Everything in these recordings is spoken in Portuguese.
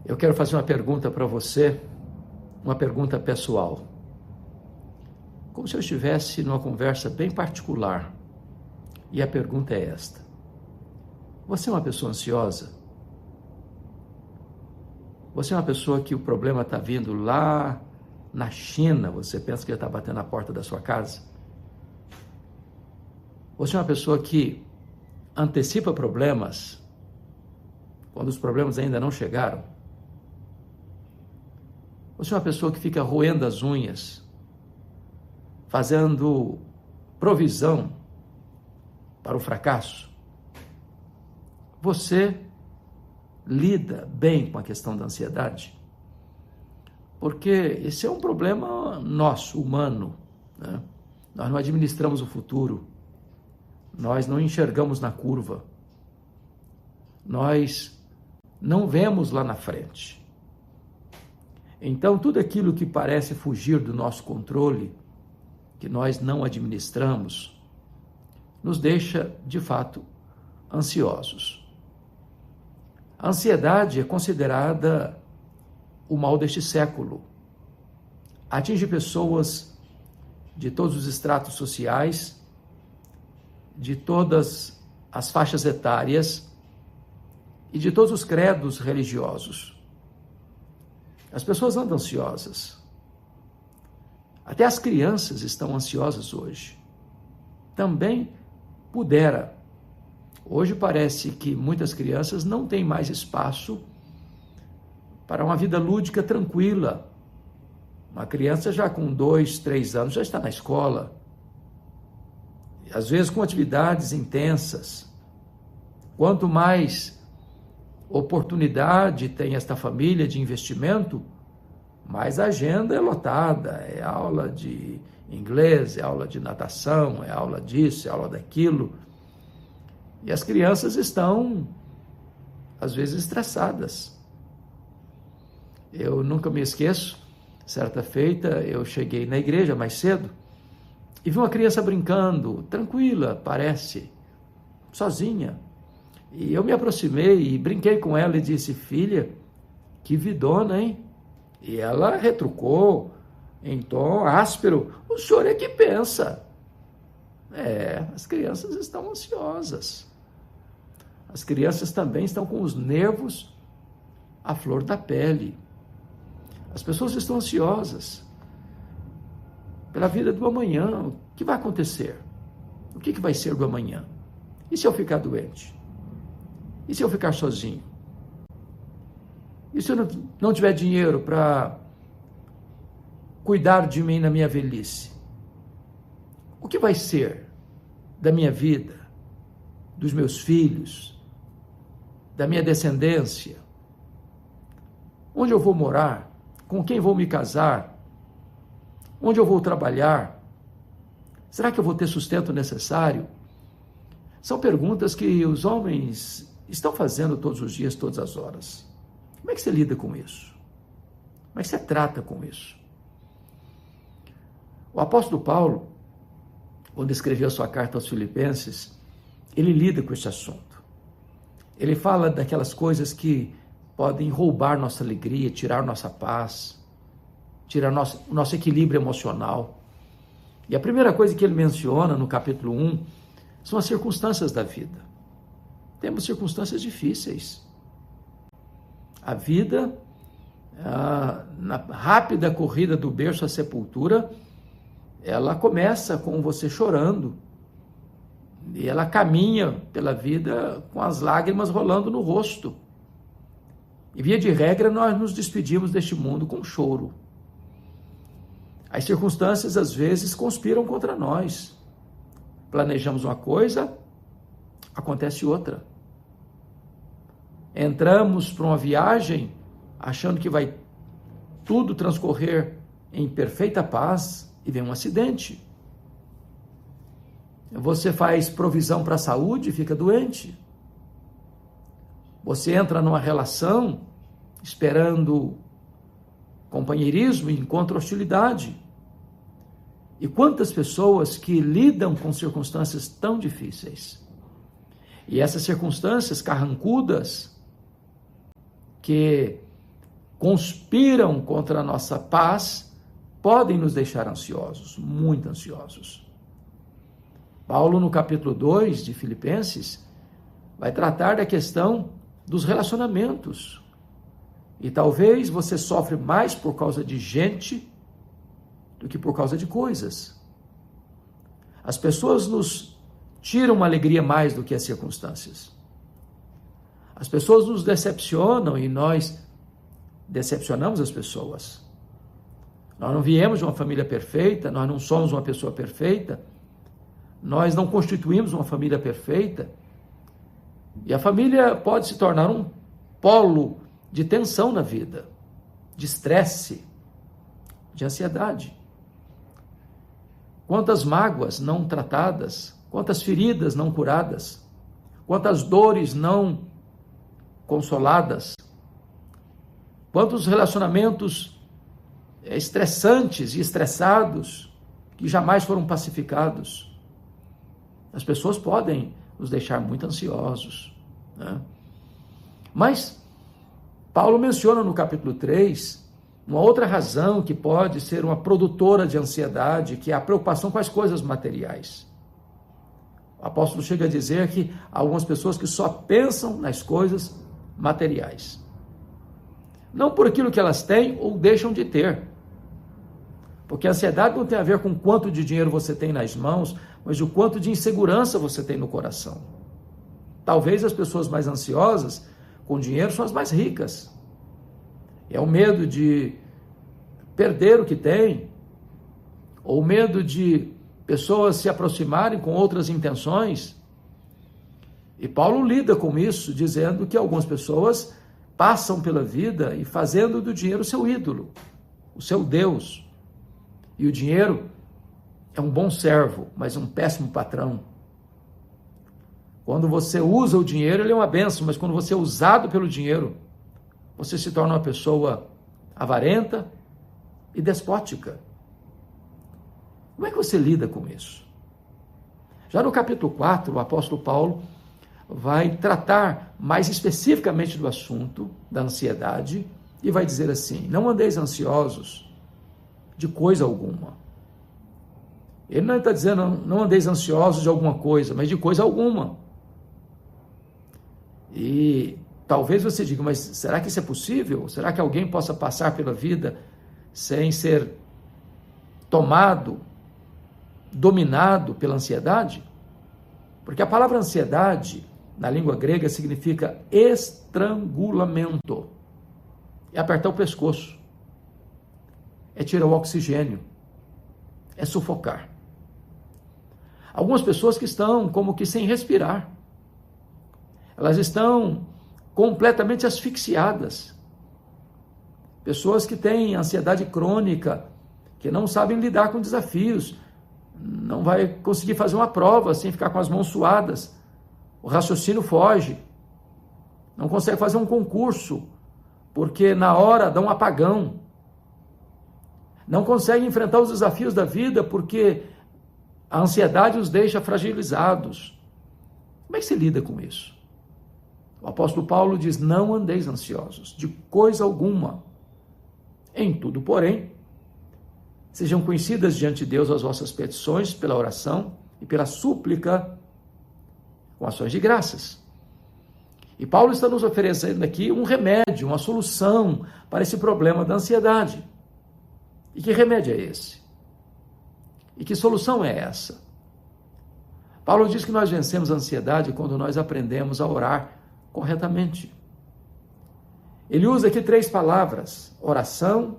Eu quero fazer uma pergunta para você, uma pergunta pessoal. Como se eu estivesse numa conversa bem particular. E a pergunta é esta: você é uma pessoa ansiosa? Você é uma pessoa que o problema está vindo lá na China, você pensa que ele está batendo na porta da sua casa? Você é uma pessoa que antecipa problemas quando os problemas ainda não chegaram? Você é uma pessoa que fica roendo as unhas, fazendo provisão para o fracasso? Você lida bem com a questão da ansiedade? Porque esse é um problema nosso, humano, né? Nós não administramos o futuro, nós não enxergamos na curva, nós não vemos lá na frente. Então, tudo aquilo que parece fugir do nosso controle, que nós não administramos, nos deixa, de fato, ansiosos. A ansiedade é considerada o mal deste século. Atinge pessoas de todos os estratos sociais, de todas as faixas etárias e de todos os credos religiosos. As pessoas andam ansiosas. Até as crianças estão ansiosas hoje. Também pudera. Hoje parece que muitas crianças não têm mais espaço para uma vida lúdica tranquila. Uma criança já com 2, 3 anos já está na escola. Às vezes com atividades intensas. Quanto mais oportunidade tem esta família de investimento, mais a agenda é lotada, é aula de inglês, é aula de natação, é aula disso, é aula daquilo. E as crianças estão, às vezes, estressadas. Eu nunca me esqueço, certa feita eu cheguei na igreja mais cedo e vi uma criança brincando, tranquila, parece, sozinha. E eu me aproximei e brinquei com ela e disse: filha, que vidona, hein? E ela retrucou em tom áspero: o senhor é que pensa. As crianças estão ansiosas. As crianças também estão com os nervos à flor da pele. As pessoas estão ansiosas pela vida do amanhã. O que vai acontecer? O que vai ser do amanhã? E se eu ficar doente? E se eu ficar sozinho? E se eu não tiver dinheiro para cuidar de mim na minha velhice? O que vai ser da minha vida, dos meus filhos, da minha descendência? Onde eu vou morar? Com quem vou me casar? Onde eu vou trabalhar? Será que eu vou ter sustento necessário? São perguntas que os homens estão fazendo todos os dias, todas as horas. Como é que você lida com isso? Como é que você trata com isso? O apóstolo Paulo, quando escreveu sua carta aos Filipenses, ele lida com esse assunto. Ele fala daquelas coisas que podem roubar nossa alegria, tirar nossa paz, tirar nosso equilíbrio emocional. E a primeira coisa que ele menciona no capítulo 1 são as circunstâncias da vida. Temos circunstâncias difíceis. A vida, na rápida corrida do berço à sepultura, ela começa com você chorando. E ela caminha pela vida com as lágrimas rolando no rosto. E via de regra, nós nos despedimos deste mundo com choro. As circunstâncias, às vezes, conspiram contra nós. Planejamos uma coisa, acontece outra. Entramos para uma viagem achando que vai tudo transcorrer em perfeita paz e vem um acidente. Você faz provisão para a saúde e fica doente. Você entra numa relação esperando companheirismo e encontra hostilidade. E quantas pessoas que lidam com circunstâncias tão difíceis. E essas circunstâncias carrancudas, que conspiram contra a nossa paz, podem nos deixar ansiosos, muito ansiosos. Paulo, no capítulo 2 de Filipenses, vai tratar da questão dos relacionamentos. E talvez você sofre mais por causa de gente do que por causa de coisas. As pessoas nos tiram a alegria mais do que as circunstâncias. As pessoas nos decepcionam e nós decepcionamos as pessoas. Nós não viemos de uma família perfeita, nós não somos uma pessoa perfeita, nós não constituímos uma família perfeita. E a família pode se tornar um polo de tensão na vida, de estresse, de ansiedade. Quantas mágoas não tratadas, quantas feridas não curadas, quantas dores não consoladas, quantos relacionamentos estressantes e estressados que jamais foram pacificados. As pessoas podem nos deixar muito ansiosos, né? Mas Paulo menciona no capítulo 3 uma outra razão que pode ser uma produtora de ansiedade, que é a preocupação com as coisas materiais. O apóstolo chega a dizer que há algumas pessoas que só pensam nas coisas materiais. Não por aquilo que elas têm ou deixam de ter. Porque a ansiedade não tem a ver com quanto de dinheiro você tem nas mãos, mas o quanto de insegurança você tem no coração. Talvez as pessoas mais ansiosas com dinheiro são as mais ricas. É o medo de perder o que tem, ou o medo de pessoas se aproximarem com outras intenções. E Paulo lida com isso, dizendo que algumas pessoas passam pela vida e fazendo do dinheiro o seu ídolo, o seu Deus. E o dinheiro é um bom servo, mas um péssimo patrão. Quando você usa o dinheiro, ele é uma bênção, mas quando você é usado pelo dinheiro, você se torna uma pessoa avarenta e despótica. Como é que você lida com isso? Já no capítulo 4, o apóstolo Paulo vai tratar mais especificamente do assunto da ansiedade e vai dizer assim: não andeis ansiosos de coisa alguma. Ele não está dizendo não andeis ansiosos de alguma coisa, mas de coisa alguma. E talvez você diga, mas será que isso é possível? Será que alguém possa passar pela vida sem ser tomado, dominado pela ansiedade? Porque a palavra ansiedade, na língua grega, significa estrangulamento. É apertar o pescoço. É tirar o oxigênio. É sufocar. Algumas pessoas que estão como que sem respirar. Elas estão completamente asfixiadas. Pessoas que têm ansiedade crônica, que não sabem lidar com desafios, não vai conseguir fazer uma prova sem ficar com as mãos suadas. O raciocínio foge. Não consegue fazer um concurso, porque na hora dá um apagão. Não consegue enfrentar os desafios da vida, porque a ansiedade os deixa fragilizados. Como é que se lida com isso? O apóstolo Paulo diz: não andeis ansiosos de coisa alguma. Em tudo, porém, sejam conhecidas diante de Deus as vossas petições pela oração e pela súplica com ações de graças. E Paulo está nos oferecendo aqui um remédio, uma solução para esse problema da ansiedade. E que remédio é esse? E que solução é essa? Paulo diz que nós vencemos a ansiedade quando nós aprendemos a orar corretamente. Ele usa aqui 3 palavras: oração,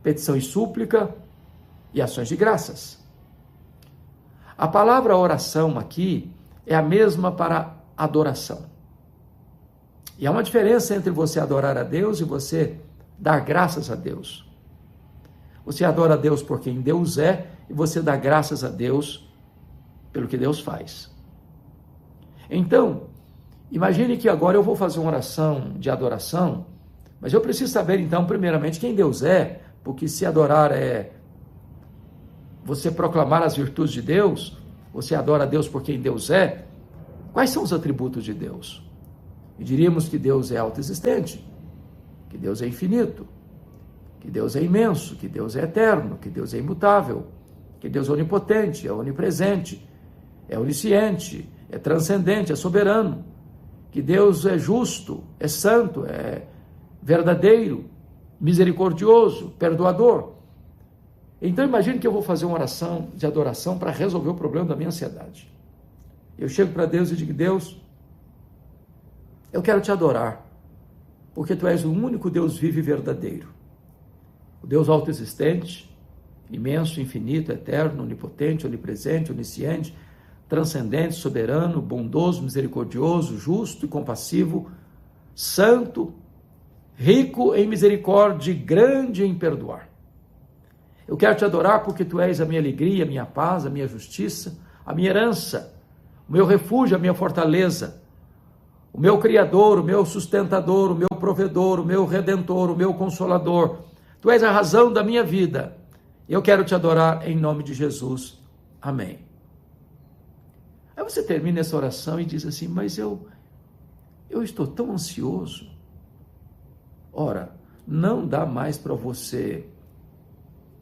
petição e súplica e ações de graças. A palavra oração aqui é a mesma para adoração. E há uma diferença entre você adorar a Deus e você dar graças a Deus. Você adora a Deus por quem Deus é e você dá graças a Deus pelo que Deus faz. Então, imagine que agora eu vou fazer uma oração de adoração, mas eu preciso saber então, primeiramente, quem Deus é, porque se adorar é você proclamar as virtudes de Deus, você adora a Deus por quem Deus é. Quais são os atributos de Deus? E diríamos que Deus é autoexistente, que Deus é infinito, que Deus é imenso, que Deus é eterno, que Deus é imutável, que Deus é onipotente, é onipresente, é onisciente, é transcendente, é soberano, que Deus é justo, é santo, é verdadeiro, misericordioso, perdoador. Então imagine que eu vou fazer uma oração de adoração para resolver o problema da minha ansiedade. Eu chego para Deus e digo: Deus, eu quero te adorar, porque tu és o único Deus vivo e verdadeiro. O Deus autoexistente, imenso, infinito, eterno, onipotente, onipresente, onisciente, transcendente, soberano, bondoso, misericordioso, justo e compassivo, santo, rico em misericórdia e grande em perdoar. Eu quero te adorar porque tu és a minha alegria, a minha paz, a minha justiça, a minha herança, o meu refúgio, a minha fortaleza, o meu criador, o meu sustentador, o meu provedor, o meu redentor, o meu consolador. Tu és a razão da minha vida. Eu quero te adorar em nome de Jesus. Amém. Aí você termina essa oração e diz assim: mas eu estou tão ansioso. Ora, não dá mais para você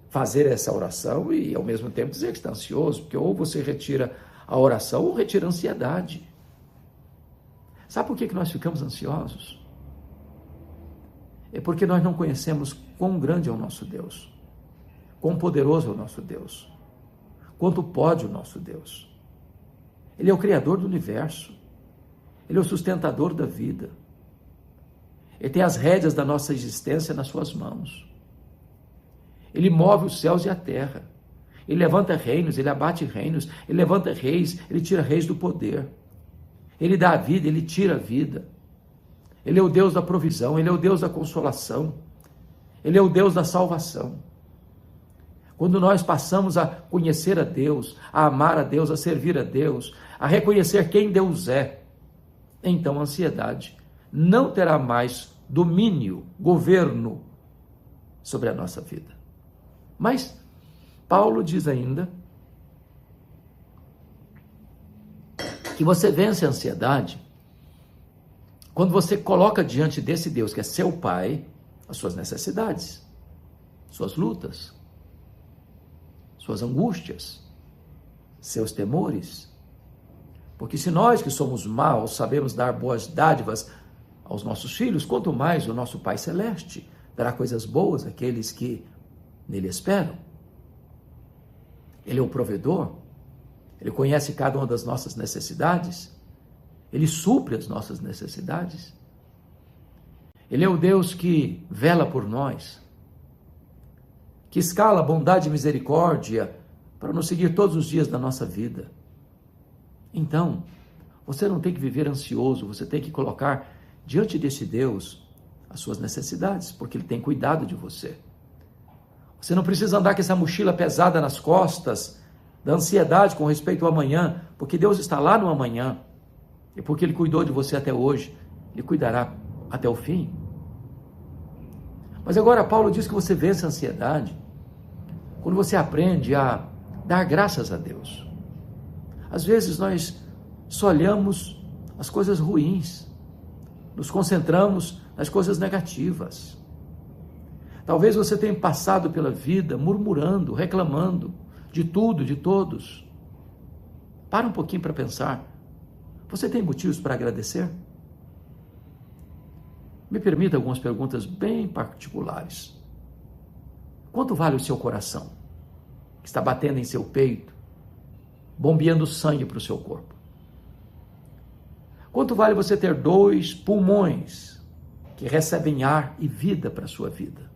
fazer essa oração e ao mesmo tempo dizer que está ansioso, porque ou você retira a oração ou retira a ansiedade. Sabe por que nós ficamos ansiosos? É porque nós não conhecemos quão grande é o nosso Deus, quão poderoso é o nosso Deus, quanto pode o nosso Deus. Ele é o Criador do universo, Ele é o sustentador da vida, Ele tem as rédeas da nossa existência nas suas mãos. Ele move os céus e a terra, Ele levanta reinos, Ele abate reinos, Ele levanta reis, Ele tira reis do poder, Ele dá a vida, Ele tira a vida. Ele é o Deus da provisão, Ele é o Deus da consolação, Ele é o Deus da salvação. Quando nós passamos a conhecer a Deus, a amar a Deus, a servir a Deus, a reconhecer quem Deus é, então a ansiedade não terá mais domínio, governo sobre a nossa vida. Mas Paulo diz ainda que você vence a ansiedade quando você coloca diante desse Deus, que é seu Pai, as suas necessidades, suas lutas, suas angústias, seus temores. Porque se nós que somos maus sabemos dar boas dádivas aos nossos filhos, quanto mais o nosso Pai Celeste dará coisas boas àqueles que nele esperam. Ele é o provedor, Ele conhece cada uma das nossas necessidades, Ele supre as nossas necessidades. Ele é o Deus que vela por nós, que escala bondade e misericórdia para nos seguir todos os dias da nossa vida. Então, você não tem que viver ansioso, você tem que colocar diante desse Deus as suas necessidades, porque Ele tem cuidado de você. Você não precisa andar com essa mochila pesada nas costas, da ansiedade com respeito ao amanhã, porque Deus está lá no amanhã, e porque Ele cuidou de você até hoje, Ele cuidará até o fim. Mas agora Paulo diz que você vence a ansiedade quando você aprende a dar graças a Deus. Às vezes nós só olhamos as coisas ruins, nos concentramos nas coisas negativas. Talvez você tenha passado pela vida murmurando, reclamando de tudo, de todos. Para um pouquinho para pensar. Você tem motivos para agradecer? Me permita algumas perguntas bem particulares. Quanto vale o seu coração, que está batendo em seu peito, bombeando sangue para o seu corpo? Quanto vale você ter 2 pulmões que recebem ar e vida para a sua vida?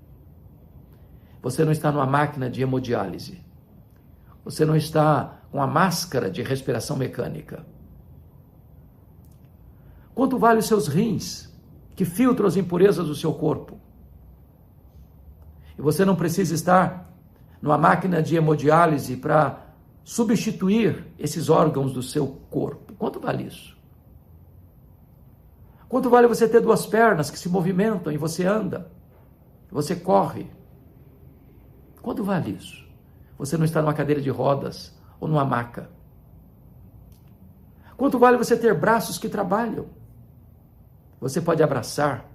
Você não está numa máquina de hemodiálise. Você não está com a máscara de respiração mecânica. Quanto vale os seus rins, que filtram as impurezas do seu corpo? E você não precisa estar numa máquina de hemodiálise para substituir esses órgãos do seu corpo. Quanto vale isso? Quanto vale você ter 2 pernas que se movimentam e você anda, você corre? Quanto vale isso? Você não está numa cadeira de rodas ou numa maca. Quanto vale você ter braços que trabalham? Você pode abraçar,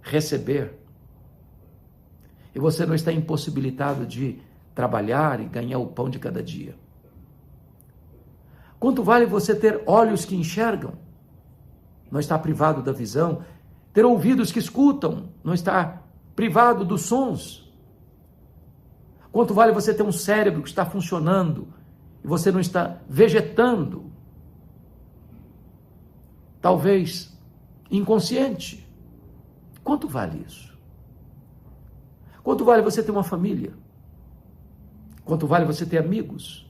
receber. E você não está impossibilitado de trabalhar e ganhar o pão de cada dia. Quanto vale você ter olhos que enxergam? Não está privado da visão. Ter ouvidos que escutam? Não está privado dos sons. Quanto vale você ter um cérebro que está funcionando e você não está vegetando? Talvez inconsciente. Quanto vale isso? Quanto vale você ter uma família? Quanto vale você ter amigos?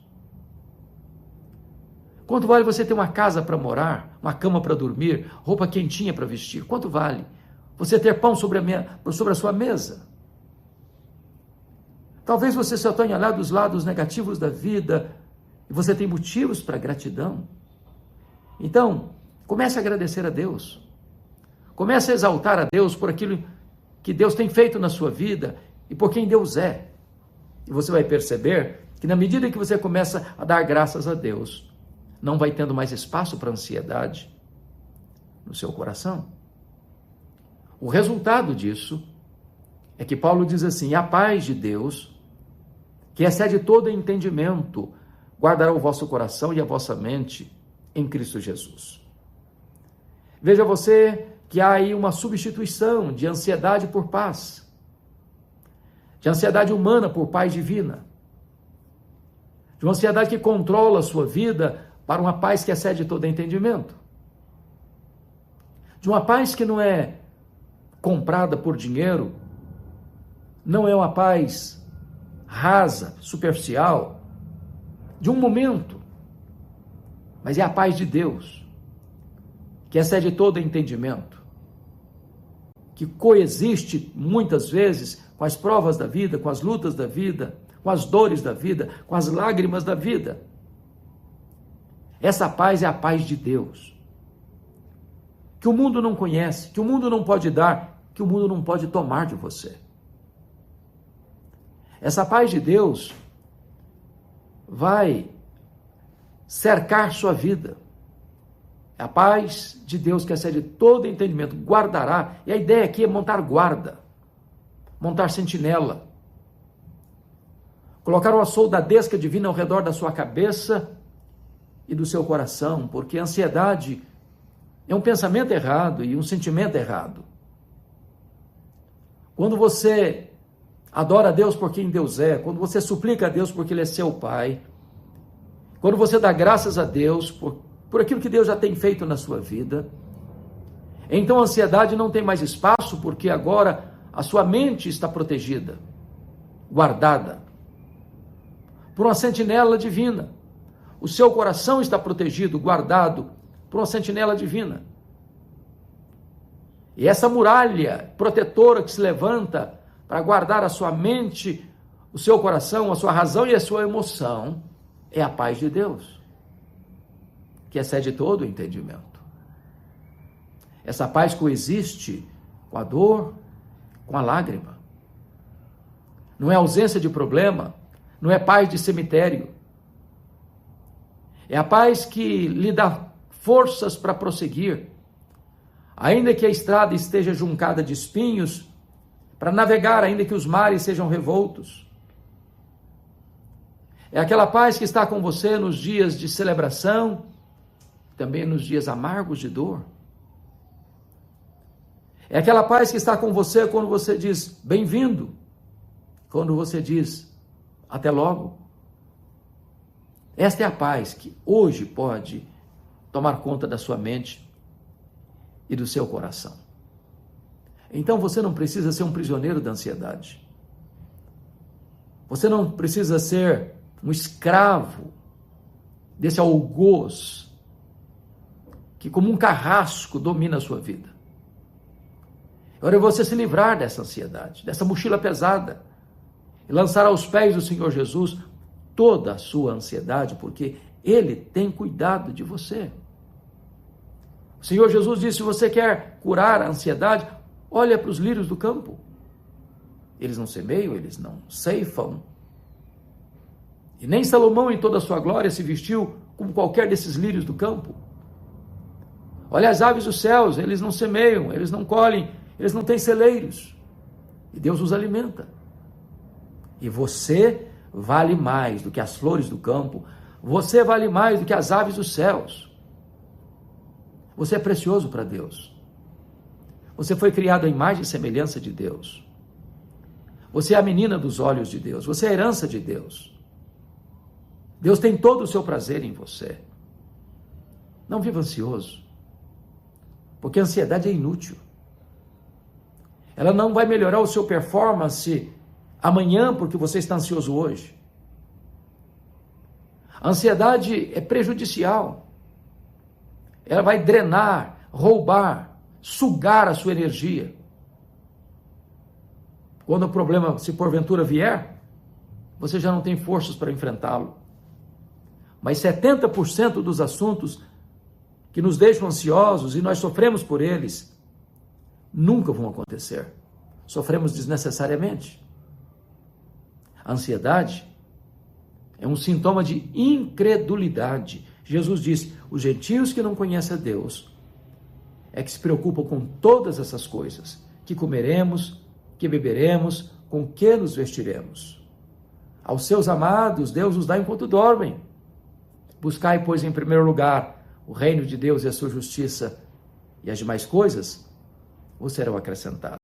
Quanto vale você ter uma casa para morar, uma cama para dormir, roupa quentinha para vestir? Quanto vale você ter pão sobre a sua mesa? Talvez você só tenha olhado os lados negativos da vida e você tem motivos para gratidão. Então, comece a agradecer a Deus. Comece a exaltar a Deus por aquilo que Deus tem feito na sua vida e por quem Deus é. E você vai perceber que na medida que você começa a dar graças a Deus, não vai tendo mais espaço para ansiedade no seu coração. O resultado disso é que Paulo diz assim: a paz de Deus, que excede todo entendimento, guardará o vosso coração e a vossa mente em Cristo Jesus. Veja você que há aí uma substituição de ansiedade por paz, de ansiedade humana por paz divina, de uma ansiedade que controla a sua vida para uma paz que excede todo entendimento, de uma paz que não é comprada por dinheiro, não é uma paz rasa, superficial, de um momento, mas é a paz de Deus, que excede todo entendimento, que coexiste muitas vezes com as provas da vida, com as lutas da vida, com as dores da vida, com as lágrimas da vida. Essa paz é a paz de Deus, que o mundo não conhece, que o mundo não pode dar, que o mundo não pode tomar de você. Essa paz de Deus vai cercar sua vida. A paz de Deus que excede todo entendimento, guardará. E a ideia aqui é montar guarda, montar sentinela, colocar uma soldadesca divina ao redor da sua cabeça e do seu coração, porque a ansiedade é um pensamento errado e um sentimento errado. Quando você adora a Deus por quem Deus é, quando você suplica a Deus porque Ele é seu Pai, quando você dá graças a Deus por aquilo que Deus já tem feito na sua vida, então a ansiedade não tem mais espaço, porque agora a sua mente está protegida, guardada por uma sentinela divina. O seu coração está protegido, guardado por uma sentinela divina. E essa muralha protetora que se levanta para guardar a sua mente, o seu coração, a sua razão e a sua emoção, é a paz de Deus, que excede todo o entendimento. Essa paz coexiste com a dor, com a lágrima. Não é ausência de problema, não é paz de cemitério. É a paz que lhe dá forças para prosseguir, ainda que a estrada esteja juncada de espinhos, para navegar, ainda que os mares sejam revoltos. É aquela paz que está com você nos dias de celebração, também nos dias amargos de dor. É aquela paz que está com você quando você diz bem-vindo, quando você diz até logo. Esta é a paz que hoje pode tomar conta da sua mente e do seu coração. Então você não precisa ser um prisioneiro da ansiedade. Você não precisa ser um escravo desse algoz que como um carrasco domina a sua vida. Agora é você se livrar dessa ansiedade, dessa mochila pesada, e lançar aos pés do Senhor Jesus toda a sua ansiedade, porque Ele tem cuidado de você. O Senhor Jesus disse: se você quer curar a ansiedade, olha para os lírios do campo. Eles não semeiam, eles não ceifam. E nem Salomão em toda a sua glória se vestiu como qualquer desses lírios do campo. Olha as aves dos céus, eles não semeiam, eles não colhem, eles não têm celeiros, e Deus os alimenta. E você vale mais do que as flores do campo, você vale mais do que as aves dos céus. Você é precioso para Deus. Você foi criado à imagem e semelhança de Deus. Você é a menina dos olhos de Deus, você é a herança de Deus. Deus tem todo o seu prazer em você. Não viva ansioso, porque a ansiedade é inútil. Ela não vai melhorar o seu performance amanhã porque você está ansioso hoje. A ansiedade é prejudicial. Ela vai drenar, roubar, sugar a sua energia. Quando o problema, se porventura vier, você já não tem forças para enfrentá-lo. Mas 70% dos assuntos que nos deixam ansiosos e nós sofremos por eles, nunca vão acontecer. Sofremos desnecessariamente. A ansiedade é um sintoma de incredulidade. Jesus disse, os gentios que não conhecem a Deus é que se preocupam com todas essas coisas, que comeremos, que beberemos, com que nos vestiremos. Aos seus amados, Deus os dá enquanto dormem. Buscai, pois, em primeiro lugar o reino de Deus e a sua justiça, e as demais coisas vos serão acrescentadas.